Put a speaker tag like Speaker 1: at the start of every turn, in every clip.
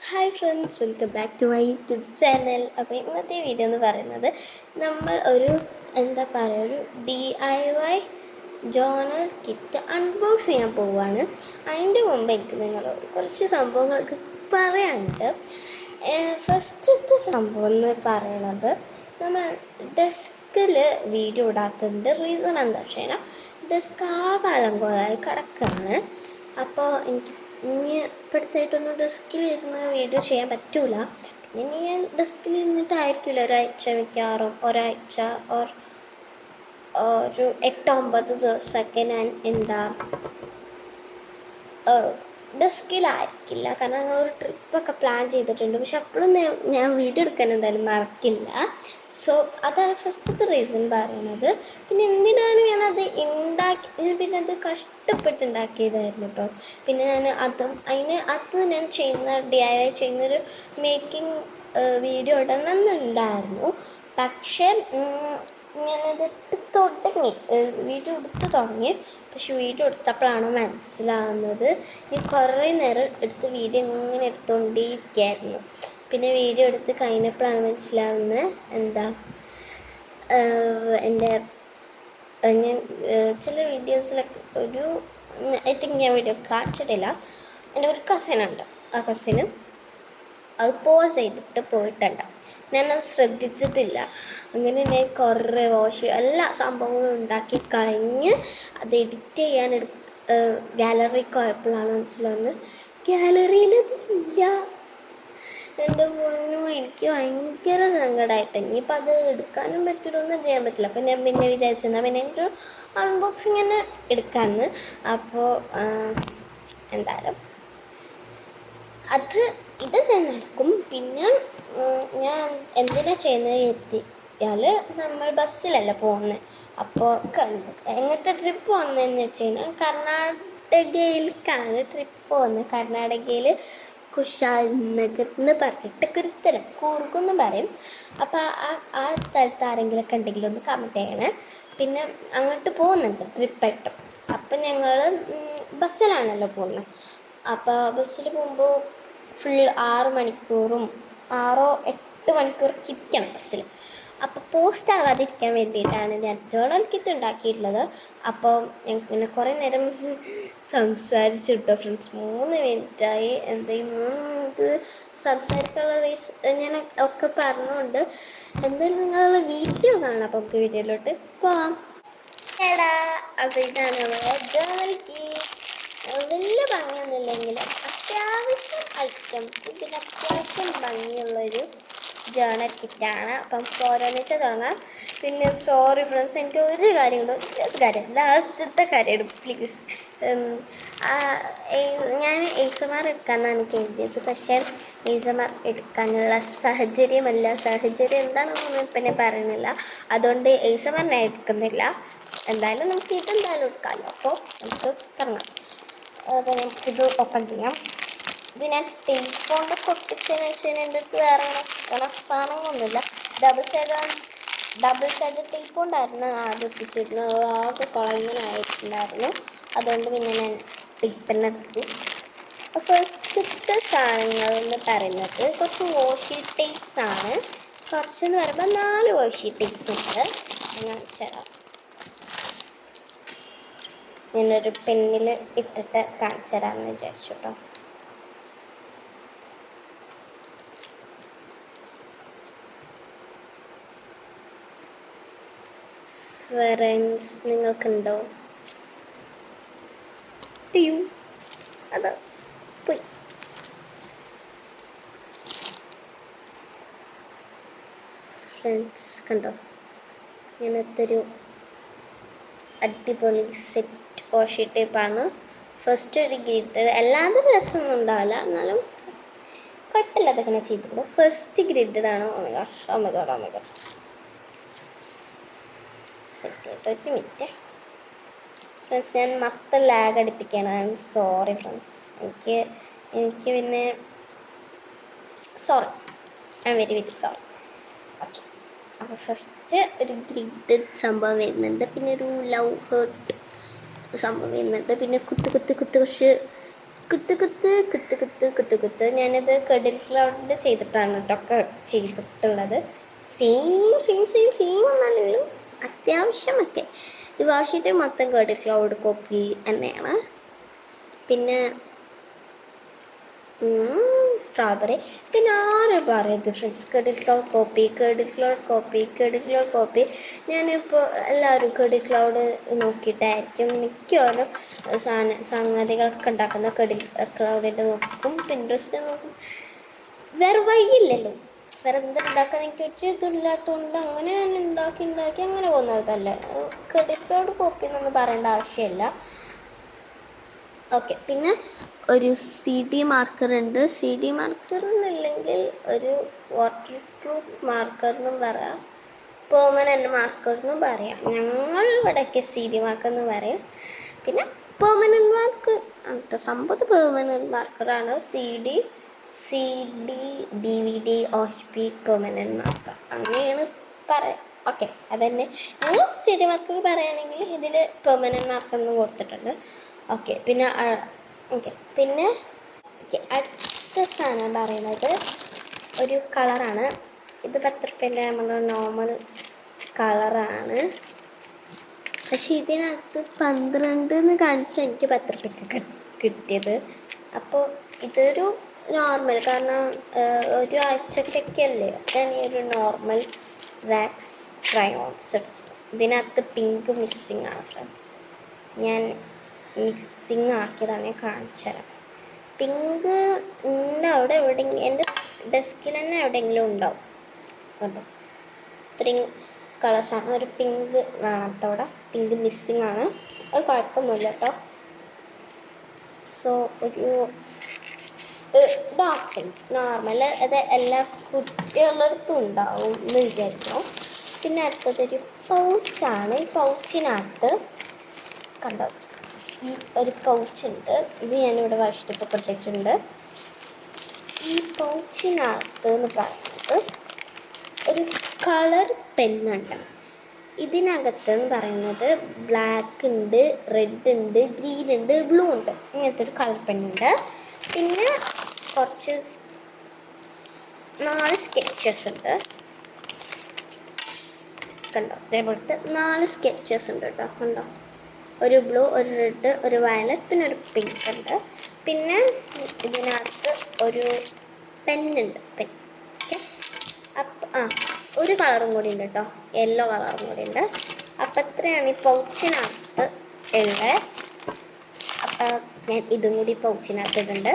Speaker 1: Hi friends, welcome back to my YouTube channel. അപ്പോൾ ഇന്നത്തെ video എന്ന് പറയുന്നത് നമ്മൾ ഒരു ഒരു DIY ജേർണൽ കിറ്റ് അൺബോക്സ് ചെയ്യാൻ പോവുകയാണ്. അതിൻ്റെ മുമ്പ് എനിക്ക് നിങ്ങളോട് കുറച്ച് സംഭവങ്ങളൊക്കെ പറയാനുണ്ട്. ഫസ്റ്റത്തെ സംഭവം എന്ന് പറയുന്നത്, നമ്മൾ ഡെസ്കിൽ വീഡിയോ ഇടാത്തതിൻ്റെ റീസൺ എന്താ വെച്ച് കഴിഞ്ഞാൽ ഡെസ്ക് കാലം കുറേ കിടക്കുകയാണ്. അപ്പോൾ എനിക്ക് ഇനി ഇപ്പോഴത്തായിട്ടൊന്നും ഡെസ്കിൽ ഇരുന്ന് വീഡിയോ ചെയ്യാൻ പറ്റൂല. പിന്നെ ഞാൻ ഡെസ്കിൽ ഇരുന്നിട്ടായിരിക്കില്ല ഒരാഴ്ച, മിക്കവാറും ഒരാഴ്ച ഒരു 8-9 ദിവസമൊക്കെ ഞാൻ ഡെസ്കിലായിരിക്കില്ല. കാരണം ഞങ്ങളൊരു ട്രിപ്പൊക്കെ പ്ലാൻ ചെയ്തിട്ടുണ്ട്. പക്ഷെ അപ്പോഴും ഞാൻ വീഡിയോ എടുക്കാൻ എന്തായാലും മറക്കില്ല. സോ അതാണ് ഫസ്റ്റത്തെ റീസൺ പറയുന്നത്. പിന്നെ എന്തിനാണ് ഞാനത് പിന്നെ അത് കഷ്ടപ്പെട്ടുണ്ടാക്കിയതായിരുന്നു കേട്ടോ. പിന്നെ ഞാൻ ഞാൻ ചെയ്യുന്ന DIY ചെയ്യുന്നൊരു മേക്കിംഗ് വീഡിയോ ഇടണമെന്നുണ്ടായിരുന്നു. പക്ഷേ ഞാനത് വീഡിയോ എടുത്ത് തുടങ്ങി. പക്ഷെ വീഡിയോ എടുത്തപ്പോഴാണ് മനസ്സിലാവുന്നത്, ഞാൻ കുറേ നേരം എടുത്ത് വീഡിയോ ഇങ്ങനെ എടുത്തുകൊണ്ടിരിക്കുകയായിരുന്നു. പിന്നെ വീഡിയോ എടുത്ത് കഴിഞ്ഞപ്പോഴാണ് മനസ്സിലാവുന്നത് എൻ്റെ ഞാൻ ചില വീഡിയോസിലൊക്കെ ഐ തിങ്ക് ഞാൻ വീഡിയോ കാണിച്ചിട്ടില്ല. എൻ്റെ ഒരു കസിനുണ്ട്. ആ കസിന് അത് പോസ് ചെയ്തിട്ട് പോയിട്ടുണ്ട്. ഞാനത് ശ്രദ്ധിച്ചിട്ടില്ല. അങ്ങനെ ഞാൻ കുറേ എല്ലാ സംഭവങ്ങളും ഉണ്ടാക്കി കഴിഞ്ഞ് അത് എഡിറ്റ് ചെയ്യാൻ ഗാലറിക്ക് പോയപ്പോഴാണ് മനസ്സിലാവുന്നത് ഗാലറിയിലതില്ല. എൻ്റെ പൊന്നോ, എനിക്ക് ഭയങ്കര സങ്കടമായിട്ട്. ഇനിയിപ്പോൾ അത് എടുക്കാനും പറ്റില്ല, ഒന്നും ചെയ്യാൻ പറ്റില്ല. അപ്പം ഞാൻ പിന്നെ വിചാരിച്ചെന്നാൽ പിന്നെ എൻ്റെ ഒരു അൺബോക്സിങ് തന്നെ എടുക്കാമെന്ന്. അപ്പോൾ എന്തായാലും ഇതെന്നെ നടക്കും. പിന്നെ ഞാൻ എന്തിനാ ചെയ്യുന്നത് എത്തിയാൽ, നമ്മൾ ബസ്സിലല്ല പോകുന്നത്. അപ്പോൾ എങ്ങോട്ട് ട്രിപ്പ് പോകുന്നതെന്ന് വെച്ച് കഴിഞ്ഞാൽ കർണാടകയിലേക്കാണ് ട്രിപ്പ് പോകുന്നത്. കർണാടകയിൽ കുശാൽ നഗർ എന്ന് പറഞ്ഞിട്ടൊക്കെ ഒരു സ്ഥലം, കൂർഗെന്ന് പറയും. അപ്പോൾ ആ സ്ഥലത്ത് ആരെങ്കിലുമൊക്കെ ഉണ്ടെങ്കിൽ ഒന്ന് കമൻറ്റ് ചെയ്യണേ. പിന്നെ അങ്ങോട്ട് പോകുന്നുണ്ട് ട്രിപ്പായിട്ട്. അപ്പം ഞങ്ങൾ ബസ്സിലാണല്ലോ പോകുന്നത്. അപ്പോൾ ബസ്സിൽ പോകുമ്പോൾ ഫുൾ 6 മണിക്കൂറും 6-8 മണിക്കൂറൊക്കെ ഇരിക്കണം ബസ്സിൽ. അപ്പോൾ പോസ്റ്റ് ആവാതിരിക്കാൻ വേണ്ടിയിട്ടാണ് ഞാൻ ജേർണൽ കിറ്റ് ഉണ്ടാക്കിയിട്ടുള്ളത്. അപ്പോൾ ഇങ്ങനെ കുറേ നേരം സംസാരിച്ചിട്ടോ ഫ്രണ്ട്സ്. 3 മിനിറ്റായി. ഈ 3 മിനിറ്റ് സംസാരിക്കാനുള്ള ഞാൻ ഒക്കെ പറഞ്ഞുകൊണ്ട് എന്തായാലും നിങ്ങളുള്ള വീഡിയോ കാണാം. അപ്പോൾ നമുക്ക് വീഡിയോയിലോട്ട് പോവാം. അപ്പോൾ ഇതാണ് നമ്മുടെ ജേർണൽ കിറ്റ്. വലിയ ഭംഗിയൊന്നുമില്ലെങ്കിലും അത്യാവശ്യം ഐറ്റംസ്, പിന്നെ അത്യാവശ്യം ഭംഗിയുള്ളൊരു ജേർണൽ കിറ്റാണ്. അപ്പം ഓരോന്നിച്ച് തുടങ്ങാം. പിന്നെ സോറി ഫ്രണ്ട്സ്, എനിക്ക് ഒരു കാര്യം ലാസ്റ്റത്തെ കാര്യം പ്ലീസ്. ഞാൻ ASMR എടുക്കാമെന്നാണ് എനിക്ക് എഴുതിയത്. പക്ഷേ ASMR എടുക്കാനുള്ള സാഹചര്യം എന്താണെന്നൊന്നും ഇപ്പം ഞാൻ പറയുന്നില്ല. അതുകൊണ്ട് ASMR ഞാൻ എടുക്കുന്നില്ല. എന്തായാലും നമുക്ക് ഇതെന്തായാലും എടുക്കാമല്ലോ. അപ്പോൾ നമുക്ക് തുടങ്ങാം. അപ്പോൾ നമുക്കിത് ഓപ്പൺ ചെയ്യാം. ഇത് ഞാൻ ടേപ്പ് കൊണ്ട് പൊട്ടിച്ചതെന്ന് വെച്ച് കഴിഞ്ഞാൽ എൻ്റെ അടുത്ത് വേറെ സാധനങ്ങളൊന്നുമില്ല. ഡബിൾ സൈഡ് ടേപ്പ് കൊണ്ടായിരുന്നു ആദ്യം ഒട്ടിച്ചിരുന്നത്. ആകെ കുളങ്ങനായിട്ടുണ്ടായിരുന്നു. അതുകൊണ്ട് പിന്നെ ഞാൻ ടേപ്പ് എടുത്തു. ഫസ്റ്റത്തെ സാധനങ്ങൾ എന്ന് പറയുന്നത് കുറച്ച് വാഷി ടേപ്സ് ആണ്. കുറച്ചെന്ന് പറയുമ്പോൾ 4 വാഷി ടേപ്സ് ഉണ്ട്. ഞാൻ ചേരാം. ഞാനൊരു പെന്നിൽ ഇട്ടിട്ട് കാണിച്ചു തരാമെന്ന് വിചാരിച്ചു കേട്ടോ. ഫ്രണ്ട്സ്, നിങ്ങൾക്കുണ്ടോ? അതാ പോയി. ഫ്രണ്ട്സ് കണ്ടോ, ഇങ്ങനത്തൊരു അടിപൊളി സെറ്റ് വാഷി ടേപ്പാണ്. ഫസ്റ്റ് ഒരു ഗ്രിഡ്, എല്ലാതും രസമൊന്നും ഉണ്ടാവില്ല, എന്നാലും കുഴപ്പമില്ല, അതൊക്കെ ചെയ്തിട്ടുണ്ട്. ഫസ്റ്റ് ഗ്രിഡാണ്. ഒമേഗ സെറ്റ് ആയിട്ട്. ഒരു മിനിറ്റ് ഫ്രണ്ട്സ്, ഞാൻ മൊത്തം ലാഗ് അടിപ്പിക്കുകയാണ്. I'm sorry friends. എനിക്ക് പിന്നെ sorry, I'm very sorry. Okay, അപ്പോൾ ഫസ്റ്റ് ഒരു ഗ്രിഡ് സംഭവം വരുന്നുണ്ട്. പിന്നെ ഒരു ലവ് ഹേർട്ട് സംഭവം വരുന്നുണ്ട്. പിന്നെ കുത്ത് കുറച്ച് കുത്ത് കുത്ത് കുത്ത് കുത്ത് കുത്ത് കുത്ത്. ഞാനത് ക്രെഡിൽ ക്ലൗഡിൽ ചെയ്തിട്ടാണ് കേട്ടോ ഒക്കെ ചെയ്തിട്ടുള്ളത്. സെയിം സെയിം സെയിം സെയിം ഒന്നല്ലെങ്കിലും അത്യാവശ്യമൊക്കെ. ഈ വാഷിട്ട് മൊത്തം ക്രെഡിൽ ക്ലൗഡ് കോപ്പി തന്നെയാണ്. പിന്നെ സ്ട്രോബെറി. പിന്നെ ആരും പറയുന്നത് friends cradle cloud copy cradle cloud copy cradle cloud copy. ഞാനിപ്പോൾ എല്ലാവരും ക്രെഡിൽ ക്ലൗഡ് നോക്കിയിട്ടായിരിക്കും മിക്കവാറും സംഗതികളൊക്കെ ഉണ്ടാക്കുന്ന ക്രെഡിൽ ക്ലൗഡിൻ്റെ നോക്കും, പിൻട്രസ്റ്റ് നോക്കും. വേറെ വഴിയില്ലല്ലോ, വേറെ എന്തുണ്ടാക്കാൻ എനിക്ക് ഒരു ഇതില്ലാത്തതുകൊണ്ട് അങ്ങനെ ഞാൻ ഉണ്ടാക്കി അങ്ങനെ പോകുന്നതല്ലേ. ക്രെഡിൽ ക്ലൗഡ് കോപ്പി എന്നൊന്നും പറയേണ്ട ആവശ്യമില്ല. ഓക്കെ. പിന്നെ ഒരു CD മാർക്കർ ഉണ്ട്. CD മാർക്കർ എന്നല്ലെങ്കിൽ ഒരു വാട്ടർ പ്രൂഫ് മാർക്കർ എന്നും പറയാം, പെർമനൻ്റ് മാർക്കർ എന്നും പറയാം. ഞങ്ങൾ ഇവിടെയൊക്കെ CD മാർക്കർ എന്ന് പറയും. പിന്നെ പെർമനൻ്റ് മാർക്കർ സംഭവം പെർമനൻ്റ് മാർക്കറാണ്. CD DVD OHP permanent marker അങ്ങനെയാണ് പറയാം. ഓക്കെ, അതന്നെ ഞങ്ങൾ CD മാർക്കർ പറയുകയാണെങ്കിൽ ഇതിൽ പെർമനൻ്റ് മാർക്കർ എന്ന് കൊടുത്തിട്ടുണ്ട്. ഓക്കെ. പിന്നെ പിന്നെ അടുത്ത സാധനം പറയുന്നത് ഒരു കളറാണ്. ഇത് 10 രൂപേൻ്റെ നമ്മുടെ നോർമൽ കളറാണ്. പക്ഷേ ഇതിനകത്ത് 12 എന്ന് കാണിച്ചാൽ എനിക്ക് 10 രൂപയ്ക്ക് കിട്ടിയത്. അപ്പോൾ ഇതൊരു നോർമൽ, കാരണം ഒരു ആഴ്ചക്കൊക്കെയല്ലേ ഞാൻ ഈ ഒരു നോർമൽ വാക്സ് ക്രയോൺസ് എടുത്തു. ഇതിനകത്ത് പിങ്ക് മിസ്സിങ് ആണ് ഫ്രണ്ട്സ്. ഞാൻ മിക്സിങ് ആക്കിയതാണ്, കാണിച്ചു തരാം. പിങ്ക് ഉണ്ട് അവിടെ എവിടെയെങ്കിലും, എൻ്റെ ഡെസ്കിൽ തന്നെ എവിടെയെങ്കിലും ഉണ്ടാവും കേട്ടോ. ഇത്രയും കളേഴ്സാണ്. ഒരു പിങ്ക് വേണം കേട്ടോ, അവിടെ പിങ്ക് മിസ്സിങ് ആണ്. അത് കുഴപ്പമൊന്നുമില്ല കേട്ടോ. സോ ഒരു ഡോട്ട്സ് ഉണ്ട് നോർമൽ, അത് എല്ലാ കുട്ടികളുടെ അടുത്തും ഉണ്ടാവും എന്ന് വിചാരിക്കണം. പിന്നെ അടുത്തതൊരു പൗച്ചാണ്. ഈ പൗച്ചിനകത്ത് കണ്ടോ, ഈ ഒരു പൗച്ചുണ്ട്. ഇത് ഞാനിവിടെ വാഷിട്ടിപ്പോൾ പൊട്ടിച്ചിട്ടുണ്ട്. ഈ പൗച്ചിനകത്ത് എന്ന് പറയുന്നത് ഒരു കളർ പെന്നുണ്ട്. ഇതിനകത്ത് എന്ന് പറയുന്നത് ബ്ലാക്ക് ഉണ്ട്, റെഡ് ഉണ്ട്, ഗ്രീൻ ഉണ്ട്, ബ്ലൂ ഉണ്ട്. ഇങ്ങനത്തെ ഒരു കളർ പെന്നുണ്ട്. പിന്നെ കുറച്ച് 4 സ്കെച്ചസ് ഉണ്ട് കണ്ടോ. അതേപോലത്തെ 4 സ്കെച്ചസ് ഉണ്ട് കേട്ടോ. കണ്ടോ, ഒരു ബ്ലൂ, ഒരു റെഡ്, ഒരു വയലറ്റ്, പിന്നെ ഒരു പിങ്ക് ഉണ്ട്. പിന്നെ ഇതിനകത്ത് ഒരു പെന്നുണ്ട്, പെൻ. ഓക്കെ. ഒരു കളറും കൂടി ഉണ്ട് കേട്ടോ, യെല്ലോ കളറും കൂടി ഉണ്ട്. അപ്പം ഇത്രയാണ് ഈ പൗച്ചിനകത്ത് ഉള്ളത്. അപ്പം ഞാൻ ഇതും കൂടി പൗച്ചിനകത്ത് ഇടുന്നുണ്ട്.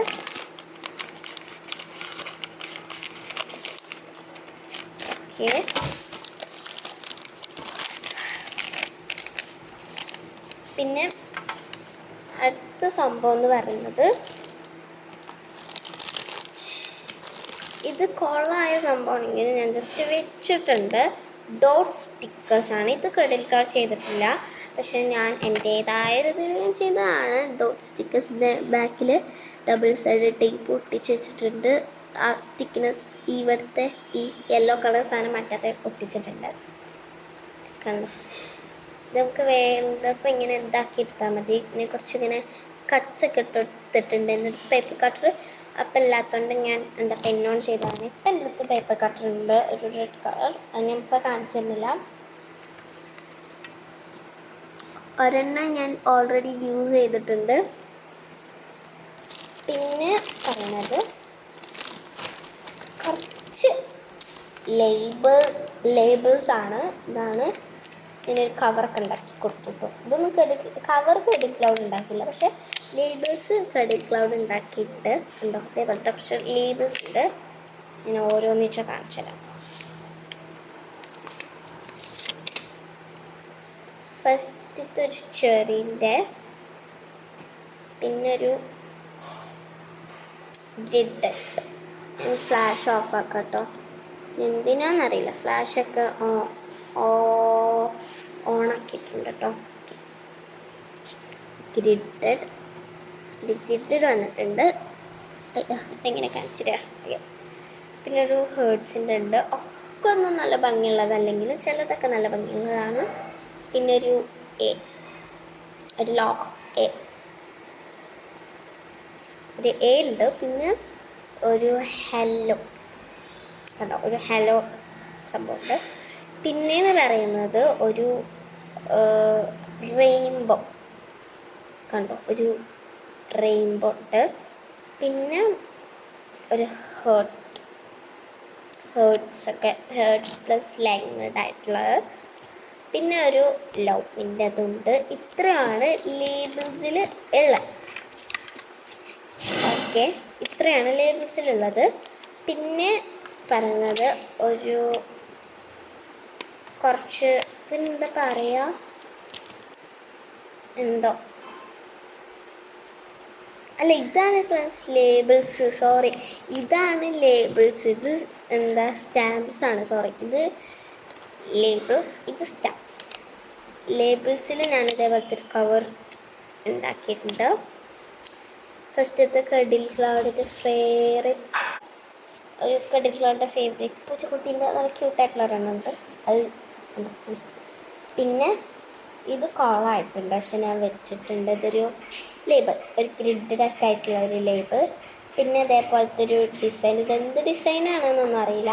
Speaker 1: ഓക്കെ. പിന്നെ അടുത്ത സംഭവം എന്ന് പറയുന്നത് ഇത് കൊള്ളായ സംഭവമാണെങ്കിൽ ഞാൻ ജസ്റ്റ് വെച്ചിട്ടുണ്ട്. ഡോട്ട് സ്റ്റിക്കേഴ്സാണ്. ഇത് ക്രെഡിറ്റ് കാർഡ് ചെയ്തിട്ടില്ല, പക്ഷേ ഞാൻ എൻ്റേതായ ഒരു ഇതിൽ ഞാൻ ചെയ്തതാണ്. ഡോട്ട് സ്റ്റിക്കേഴ്സിൻ്റെ ബാക്കിൽ ഡബിൾ സൈഡ് ടേപ്പ് ഒട്ടിച്ച് വെച്ചിട്ടുണ്ട്. ആ സ്റ്റിക്കിനെസ് ഇവിടുത്തെ ഈ യെല്ലോ കളർ സാധനം മറ്റേ ഒട്ടിച്ചിട്ടുണ്ട്. കണ്ടു. നമുക്ക് വേണ്ടപ്പോൾ ഇങ്ങനെ ഇതാക്കി എടുത്താൽ മതി. ഇങ്ങനെ കുറച്ചിങ്ങനെ കട്ട്സൊക്കെ ഇട്ടെടുത്തിട്ടുണ്ട് എൻ്റെ അടുത്ത് പേപ്പർ കട്ടർ. അപ്പം ഇല്ലാത്തതുകൊണ്ട് ഞാൻ പെന്നോൺ ചെയ്തതാണ്. ഇപ്പം എൻ്റെ അടുത്ത് പേപ്പർ കട്ടർ ഉണ്ട്, ഒരു റെഡ് കളർ. അത് ഞാൻ ഇപ്പം കാണിച്ചു തന്നില്ല. ഒരെണ്ണം ഞാൻ ഓൾറെഡി യൂസ് ചെയ്തിട്ടുണ്ട്. പിന്നെ പറയുന്നത് കുറച്ച് ലേബിൾസ് ആണ്. ഇതാണ് ഞാനൊരു കവറൊക്കെ ഉണ്ടാക്കി കൊടുത്തിട്ടു. ഇതൊന്നും കവർ ക്രെഡിറ്റ് ക്ലൗഡ് ഉണ്ടാക്കില്ല, പക്ഷേ ലേബിൾസ് ക്രെഡിറ്റ് ക്ലൗഡ് ഉണ്ടാക്കിയിട്ട് ഉണ്ടോ. അതേപോലത്തെ കുറച്ച് ലേബിൾസ് ഉണ്ട്. ഞാൻ ഓരോന്നിച്ച് കാണിച്ചു തരാം. ഫസ്റ്റത്തെ ഒരു ചെറിൻ്റെ, പിന്നൊരു ഗ്രിഡ്. ഞാൻ ഫ്ലാഷ് ഓഫ് ആക്കാം കേട്ടോ, എന്തിനാന്നറിയില്ല. ഫ്ലാഷൊക്കെ ഓണാക്കിയിട്ടുണ്ട് കേട്ടോ. ഗ്രിഡഡ് വന്നിട്ടുണ്ട്. എങ്ങനെ കാണിച്ചിട്ട്. പിന്നെ ഒരു ഹേർട്സിൻ്റെ ഉണ്ട്. ഒക്കെ ഒന്നും നല്ല ഭംഗിയുള്ളതല്ലെങ്കിലും ചിലതൊക്കെ നല്ല ഭംഗിയുള്ളതാണ്. പിന്നെ ഒരു ഒരു ലോക്ക് ഒരു എ ഉണ്ട്. പിന്നെ ഒരു ഹെല്ലോ കണ്ടോ, ഒരു ഹെല്ലോ സംഭവമുണ്ട്. പിന്നെയെന്ന് പറയുന്നത് ഒരു റെയിൻബോ കണ്ടോ, ഒരു റെയിൻബോ ഉണ്ട്. പിന്നെ ഒരു ഹേർട്സ് പ്ലസ് ലൈനഡ് ആയിട്ടുള്ളത്. പിന്നെ ഒരു ലവിൻ്റെ അതുണ്ട്. ഇത്രയാണ് ലേബിൾസിൽ ഉള്ളത്. ഓക്കെ, ഇത്രയാണ് ലേബിൾസിലുള്ളത്. പിന്നെ പറയുന്നത് ഒരു കുറച്ച് എന്താ പറയുക, എന്തോ അല്ല, ഇതാണ് ഫ്രണ്ട്സ് ലേബിൾസ്. സോറി, ഇതാണ് ലേബിൾസ്. ഇത് എന്താ സ്റ്റാമ്പ്സ് ആണ്. സോറി, ഇത് ലേബിൾസ്, ഇത് സ്റ്റാമ്പ്സ്. ലേബിൾസിൽ ഞാൻ ഇതേപോലത്തെ ഒരു കവർ ഉണ്ടാക്കിയിട്ടുണ്ട്. ഫസ്റ്റത്തെ കഡിൽ ക്ലൗഡിൻ്റെ ഫേവറേറ്റ് പൂച്ചക്കുട്ടീൻ്റെ നല്ല ക്യൂട്ടായിട്ടുള്ള ഒരെണ്ണമുണ്ട്. അത് പിന്നെ ഇത് കോളായിട്ടുണ്ട്, പക്ഷെ ഞാൻ വെച്ചിട്ടുണ്ട്. ഇതൊരു ലേബിൾ, ഒരു ഗ്രിഡഡൊക്കെ ആയിട്ടുള്ള ഒരു ലേബിൾ. പിന്നെ അതേപോലത്തെ ഒരു ഡിസൈൻ, ഇതെന്ത് ഡിസൈനാണെന്നൊന്നും അറിയില്ല.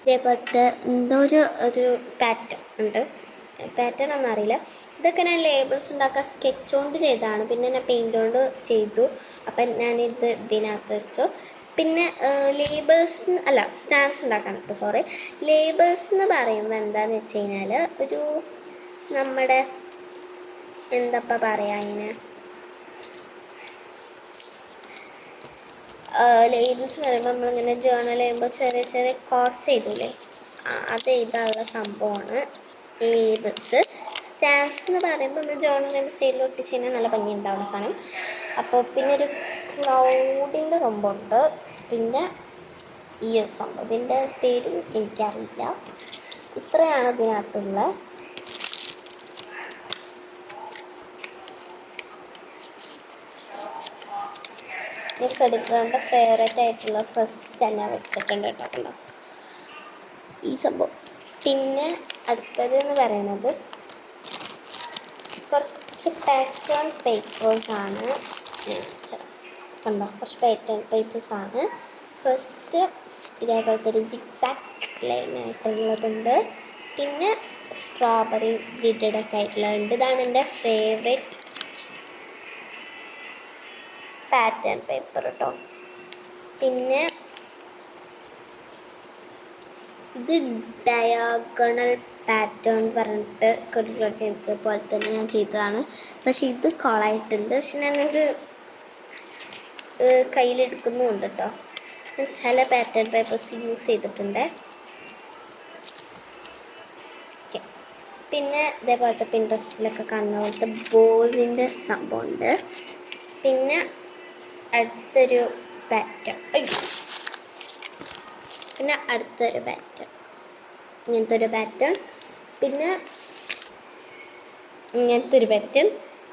Speaker 1: ഇതേപോലത്തെ എന്തോ ഒരു പാറ്റേൺ ഉണ്ട്, പാറ്റേൺ ഒന്നും അറിയില്ല. ഇതൊക്കെ ഞാൻ ലേബിൾസ് ഉണ്ടാക്കാൻ സ്കെച്ച് കൊണ്ട് ചെയ്തതാണ്. പിന്നെ ഞാൻ പെയിൻ്റ് കൊണ്ട് ചെയ്തു. അപ്പം ഞാനിത് ഇതിനകത്ത് വെച്ചു. പിന്നെ ലേബിൾസ് അല്ല, സ്റ്റാമ്പ്സ് ഉണ്ടാക്കാനായിട്ട് സോറി. ലേബിൾസ് എന്ന് പറയുമ്പോൾ എന്താണെന്ന് വെച്ച് കഴിഞ്ഞാൽ ഒരു നമ്മുടെ എന്താ പറയുക, അതിന് ലേബിൾസ് പറയുമ്പോൾ നമ്മളിങ്ങനെ ജേർണൽ ചെയ്യുമ്പോൾ ചെറിയ ചെറിയ കോട്ട്സ് ചെയ്തൂലേ, അത് എഴുതാനുള്ള സംഭവമാണ് ലേബിൾസ്. സ്റ്റാമ്പ്സ് എന്ന് പറയുമ്പോൾ നമ്മൾ ജേർണലിൻ്റെ സൈഡിൽ ഒട്ടിച്ച് കഴിഞ്ഞാൽ നല്ല ഭംഗി ഉണ്ടാവുന്ന സാധനം. അപ്പോൾ പിന്നെ ഒരു ക്ലൗഡിൻ്റെ സംഭവമുണ്ട്. പിന്നെ ഈ ഒരു സംഭവം, ഇതിൻ്റെ പേരും എനിക്കറിയില്ല. ഇത്രയാണ് ഇതിനകത്തുള്ള. ഈ കടിക്കളുടെ ഫേവറേറ്റ് ആയിട്ടുള്ള ഫസ്റ്റ് തന്നെ വെച്ചിട്ടുണ്ട് കേട്ടോ, ഈ സംഭവം. പിന്നെ അടുത്തത് എന്ന് പറയുന്നത് കുറച്ച് പാറ്റേൺ പേപ്പേഴ്സാണ്. കണ്ടോ, കുറച്ച് പാറ്റേൺ പേപ്പേഴ്സാണ്. ഫസ്റ്റ് ഇതേപോലത്തെ ഒരു സിക്സാക് ലൈനായിട്ടുള്ളതുണ്ട്. പിന്നെ സ്ട്രോബെറി ഗ്ലിറ്റഡൊക്കെ ആയിട്ടുള്ളതുണ്ട്. ഇതാണ് എൻ്റെ ഫേവറേറ്റ് പാറ്റേൺ പേപ്പർ കേട്ടോ. പിന്നെ ഇത് ഡയാഗണൽ പാറ്റേൺ പറഞ്ഞിട്ട് കുട്ടികളോട് ചെയ്തത് പോലെ തന്നെ ഞാൻ ചെയ്തതാണ്. പക്ഷെ ഇത് കോളായിട്ടുണ്ട്. പക്ഷെ ഞാനത് കയ്യിലെടുക്കുന്നുമുണ്ട് കേട്ടോ. ഞാൻ ചില പാറ്റേൺ പേപ്പേഴ്സ് യൂസ് ചെയ്തിട്ടുണ്ട്. ഓക്കെ, പിന്നെ ഇതേപോലത്തെ പിൻട്രസ്റ്റിലൊക്കെ കാണുന്ന പോലത്തെ ബോസിൻ്റെ സംഭവമുണ്ട്. പിന്നെ അടുത്തൊരു പാറ്റേൺ, പിന്നെ അടുത്തൊരു പാറ്റേൺ, ഇങ്ങനത്തെ ഒരു പാറ്റേൺ. പിന്നെ ഇങ്ങനത്തെ ഒരു പാറ്റേൺ.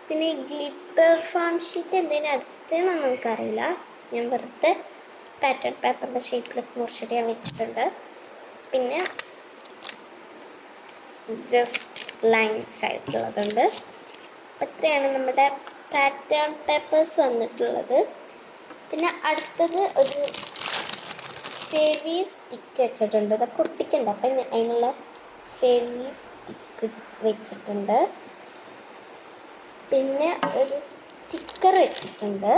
Speaker 1: പിന്നെ ഈ ഗ്ലിറ്റർ ഫാം ഷീറ്റ് എന്തിനാ അടുത്തെന്നൊന്നും നമുക്കറിയില്ല. ഞാൻ വെറുതെ പാറ്റേൺ പേപ്പറിൻ്റെ ഷേപ്പിലൊക്കെ മുറിച്ചിട്ട് ഞാൻ വെച്ചിട്ടുണ്ട്. പിന്നെ ജസ്റ്റ് ലൈൻസ് ആയിട്ടുള്ളതുണ്ട്. അത്രയാണ് നമ്മുടെ പാറ്റേൺ പേപ്പേഴ്സ് വന്നിട്ടുള്ളത്. പിന്നെ അടുത്തത് ഒരു ഫെവി സ്റ്റിക്ക് വെച്ചിട്ടുണ്ട്. ഇതൊക്കെ ഒട്ടിക്കണ്ട, അപ്പം അതിനുള്ള ഫെവി സ്റ്റിക്ക് വെച്ചിട്ടുണ്ട്. പിന്നെ ഒരു സ്റ്റിക്കർ വെച്ചിട്ടുണ്ട്.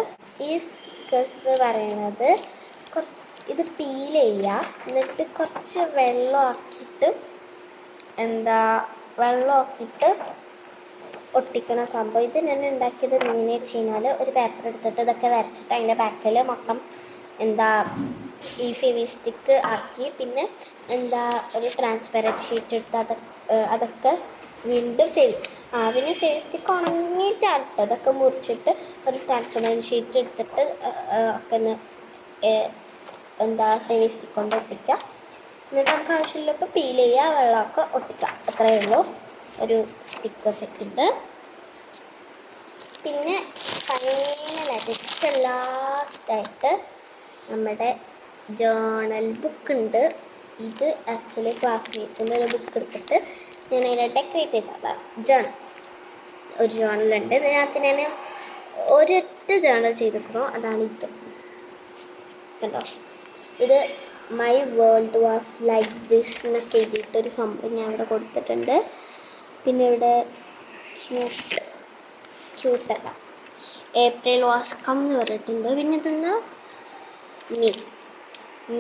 Speaker 1: ഈ സ്റ്റിക്കേഴ്സ് എന്ന് പറയുന്നത് ഇത് പീൽ ചെയ്യുക, എന്നിട്ട് കുറച്ച് വെള്ളമാക്കിയിട്ട് ഒട്ടിക്കണ സംഭവം. ഇത് ഞാൻ ഉണ്ടാക്കിയത് എങ്ങനെയാണെന്ന് വെച്ച് കഴിഞ്ഞാൽ ഒരു പേപ്പർ എടുത്തിട്ട് ഇതൊക്കെ വരച്ചിട്ട് അതിൻ്റെ ബാക്കിൽ മൊത്തം ഈ ഫെവി സ്റ്റിക്ക് ആക്കി, പിന്നെ ഒരു ട്രാൻസ്പെറൻറ്റ് ഷീറ്റ് എടുത്ത് അതൊക്കെ വീണ്ടും പിന്നെ ഫെവി സ്റ്റിക്ക് ഉണങ്ങിയിട്ടാണ് കേട്ടോ. അതൊക്കെ മുറിച്ചിട്ട് ഒരു ട്രാൻസ്പെറൻറ്റ് ഷീറ്റ് എടുത്തിട്ട് ഒക്കെ ഫെവി സ്റ്റിക്ക് കൊണ്ട് ഒട്ടിക്കുക. എന്നിട്ട് നമുക്ക് ആവശ്യമുള്ളപ്പോൾ പീൽ ചെയ്യുക, വെള്ളമൊക്കെ ഒട്ടിക്കുക. അത്രയേ ഉള്ളൂ. ഒരു സ്റ്റിക്കർ സെറ്റ് ഉണ്ട്. പിന്നെ ഫൈനലായിട്ട് ഏറ്റവും ലാസ്റ്റായിട്ട് നമ്മുടെ ജേർണൽ ബുക്ക് ഉണ്ട്. ഇത് ആക്ച്വലി ക്ലാസ്മേറ്റ്സിൻ്റെ ഒരു ബുക്ക് എടുത്തിട്ട് ഞാൻ അതിനെ ഡെക്കറേറ്റ് ചെയ്തതാണ്. ഒരു ജേർണലുണ്ട്. ഇതിനകത്ത് ഞാൻ ഫസ്റ്റ് ജേണൽ ചെയ്തിരിക്കണോ അതാണ് ഇത് കണ്ടോ. ഇത് my world was like this എന്നൊക്കെ എഴുതിയിട്ടൊരു സംഭവം ഞാൻ ഇവിടെ കൊടുത്തിട്ടുണ്ട്. പിന്നെ ഇവിടെ ക്യൂട്ടല്ല ഏപ്രിൽ വാസ് കം എന്ന് പറഞ്ഞിട്ടുണ്ട്. പിന്നെ ഇതെന്താ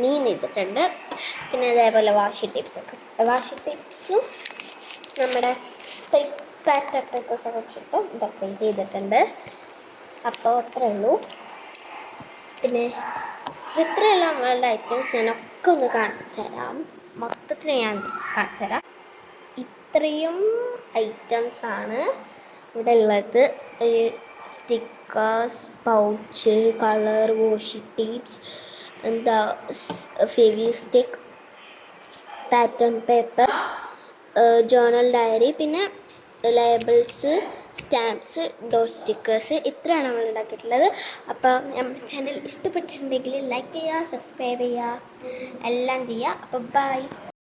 Speaker 1: മീൻ ചെയ്തിട്ടുണ്ട്. പിന്നെ അതേപോലെ വാഷി ടിപ്സും നമ്മുടെ ഫ്ലാറ്റ് പേപ്പേഴ്സൊക്കെ വെച്ചിട്ടും ഇതൊക്കെ ചെയ്തിട്ടുണ്ട്. അപ്പോൾ അത്രേ ഉള്ളൂ. പിന്നെ ഇത്രയുള്ള നമ്മളുടെ ഐറ്റംസ് ഞാനൊക്കെ ഒന്ന് കാണിച്ചു തരാം. മൊത്തത്തിൽ ഞാൻ കാണിച്ചു തരാം. ഇത്രയും ഐറ്റംസാണ് ഇവിടെ ഉള്ളത്. Stickers, pouch, colour, washi tapes, എന്താ Fevistick, pattern paper, journal diary, പിന്നെ ലേബിൾസ്, സ്റ്റാമ്പ്സ്, ഡോർ സ്റ്റിക്കേഴ്സ്. ഇത്രയാണ് നമ്മൾ ഉണ്ടാക്കിയിട്ടുള്ളത്. അപ്പോൾ നമ്മുടെ ചാനൽ ഇഷ്ടപ്പെട്ടിട്ടുണ്ടെങ്കിൽ ലൈക്ക് ചെയ്യുക, സബ്സ്ക്രൈബ് ചെയ്യുക, എല്ലാം ചെയ്യുക. അപ്പോൾ ബൈ.